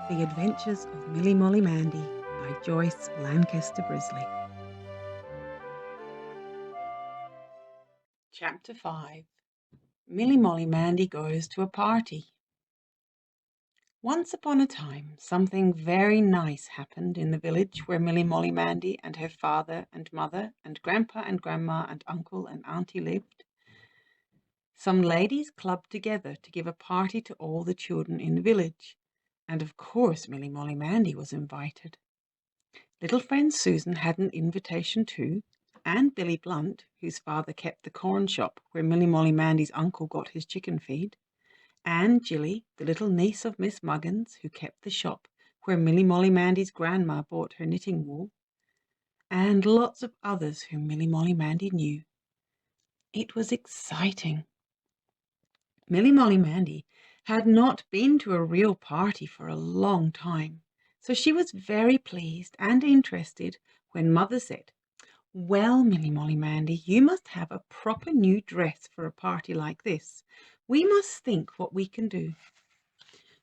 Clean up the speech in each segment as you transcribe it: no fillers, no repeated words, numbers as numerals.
The Adventures of Milly Molly Mandy by Joyce Lankester Brisley. Chapter 5. Milly Molly Mandy Goes to a Party. Once upon a time, something very nice happened in the village where Milly Molly Mandy and her father and mother and grandpa and grandma and uncle and auntie lived. Some ladies clubbed together to give a party to all the children in the village, and of course Milly Molly Mandy was invited. Little friend Susan had an invitation too, and Billy Blunt, whose father kept the corn shop where Milly Molly Mandy's uncle got his chicken feed, and Jilly, the little niece of Miss Muggins, who kept the shop where Milly Molly Mandy's grandma bought her knitting wool, and lots of others whom Milly Molly Mandy knew. It was exciting. Milly Molly Mandy had not been to a real party for a long time, so she was very pleased and interested when Mother said, "Well, Milly Molly Mandy, you must have a proper new dress for a party like this. We must think what we can do."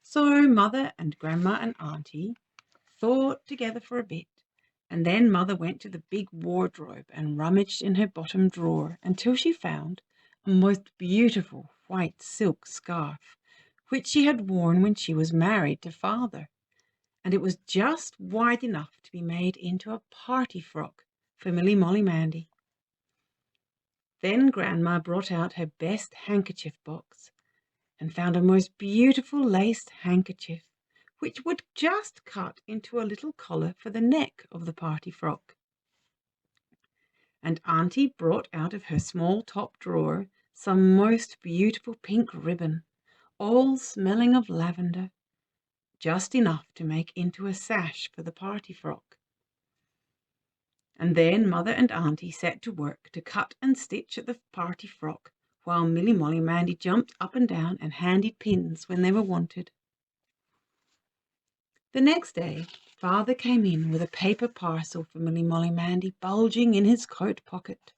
So Mother and Grandma and Auntie thought together for a bit, and then Mother went to the big wardrobe and rummaged in her bottom drawer until she found a most beautiful white silk scarf, which she had worn when she was married to Father, and it was just wide enough to be made into a party frock for Milly Molly Mandy. Then Grandma brought out her best handkerchief box and found a most beautiful laced handkerchief, which would just cut into a little collar for the neck of the party frock. And Auntie brought out of her small top drawer some most beautiful pink ribbon, all smelling of lavender, just enough to make into a sash for the party frock. And then Mother and Auntie set to work to cut and stitch at the party frock, while Milly Molly Mandy jumped up and down and handed pins when they were wanted. The next day Father came in with a paper parcel for Milly Molly Mandy bulging in his coat pocket,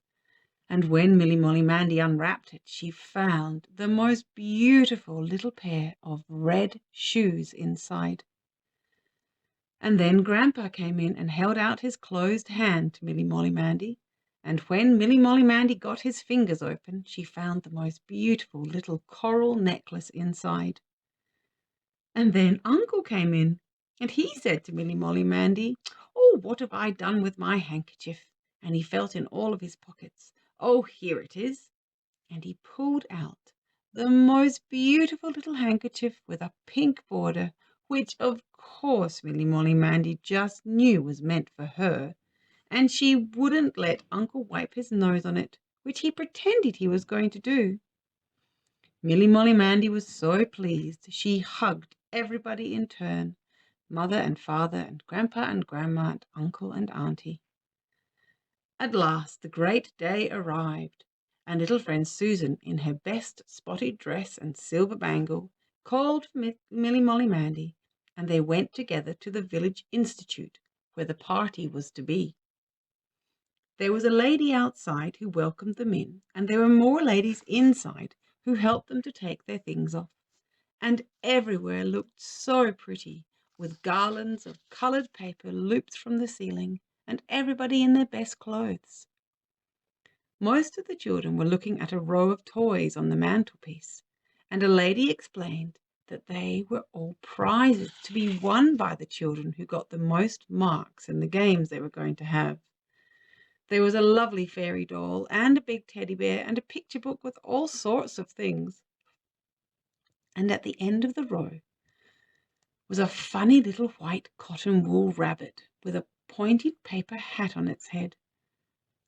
and when Milly Molly Mandy unwrapped it, she found the most beautiful little pair of red shoes inside. And then Grandpa came in and held out his closed hand to Milly Molly Mandy, and when Milly Molly Mandy got his fingers open, she found the most beautiful little coral necklace inside. And then Uncle came in, and he said to Milly Molly Mandy, "Oh, what have I done with my handkerchief?" And he felt in all of his pockets. "Oh, here it is." And he pulled out the most beautiful little handkerchief with a pink border, which of course Milly Molly Mandy just knew was meant for her, and she wouldn't let Uncle wipe his nose on it, which he pretended he was going to do. Milly Molly Mandy was so pleased she hugged everybody in turn, Mother and Father and Grandpa and Grandma and Uncle and Auntie. At last the great day arrived, and little friend Susan, in her best spotted dress and silver bangle, called for Milly Molly Mandy, and they went together to the village institute where the party was to be. There was a lady outside who welcomed them in, and there were more ladies inside who helped them to take their things off, and everywhere looked so pretty, with garlands of coloured paper looped from the ceiling, and everybody in their best clothes. Most of the children were looking at a row of toys on the mantelpiece, and a lady explained that they were all prizes to be won by the children who got the most marks in the games they were going to have. There was a lovely fairy doll and a big teddy bear and a picture book with all sorts of things. And at the end of the row was a funny little white cotton wool rabbit with a pointed paper hat on its head.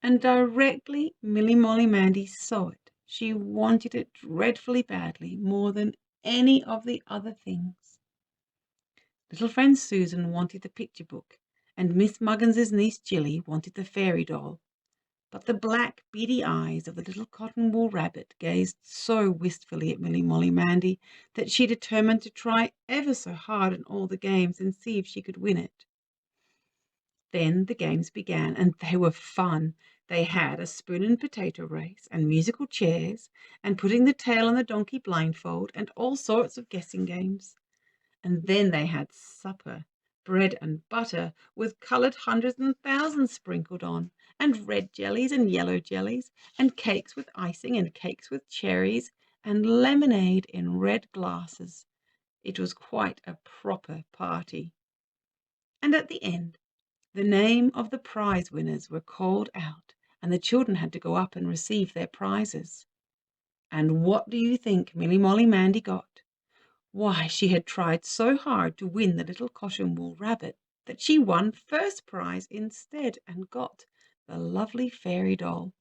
And directly Milly Molly Mandy saw it, she wanted it dreadfully badly, more than any of the other things. Little friend Susan wanted the picture book, and Miss Muggins's niece Jilly wanted the fairy doll. But the black, beady eyes of the little cotton wool rabbit gazed so wistfully at Milly Molly Mandy that she determined to try ever so hard in all the games and see if she could win it. Then the games began, and they were fun. They had a spoon and potato race, and musical chairs, and putting the tail on the donkey blindfold, and all sorts of guessing games. And then they had supper, bread and butter with coloured hundreds and thousands sprinkled on, and red jellies and yellow jellies, and cakes with icing and cakes with cherries, and lemonade in red glasses. It was quite a proper party. And at the end, the name of the prize winners were called out, and the children had to go up and receive their prizes. And what do you think Milly Molly Mandy got? Why, she had tried so hard to win the little cotton wool rabbit that she won first prize instead and got the lovely fairy doll.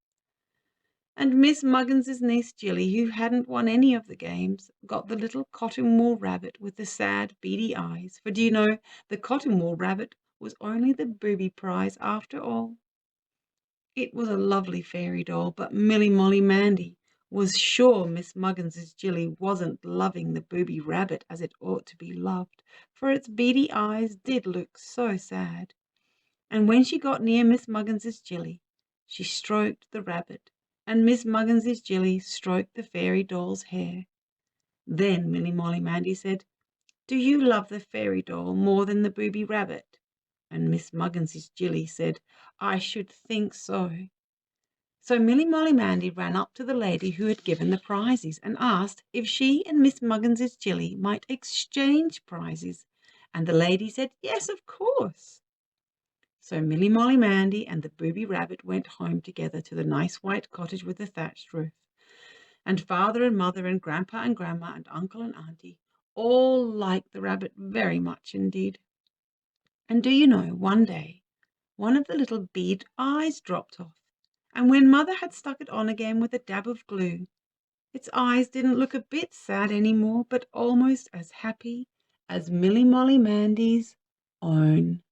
And Miss Muggins's niece Jilly, who hadn't won any of the games, got the little cotton wool rabbit with the sad, beady eyes. For do you know, the cotton wool rabbit was only the booby prize after all. It was a lovely fairy doll, but Milly Molly Mandy was sure Miss Muggins's Jilly wasn't loving the booby rabbit as it ought to be loved, for its beady eyes did look so sad. And when she got near Miss Muggins's Jilly, she stroked the rabbit, and Miss Muggins's Jilly stroked the fairy doll's hair. Then Milly Molly Mandy said, "Do you love the fairy doll more than the booby rabbit?" And Miss Muggins's Jilly said, "I should think so." So Milly Molly Mandy ran up to the lady who had given the prizes and asked if she and Miss Muggins's Jilly might exchange prizes, and the lady said yes, of course. So Milly Molly Mandy and the booby rabbit went home together to the nice white cottage with the thatched roof, and father and mother and grandpa and grandma and uncle and auntie all liked the rabbit very much indeed. And do you know, one day one of the little bead eyes dropped off, and when mother had stuck it on again with a dab of glue, its eyes didn't look a bit sad any more, but almost as happy as Milly Molly Mandy's own.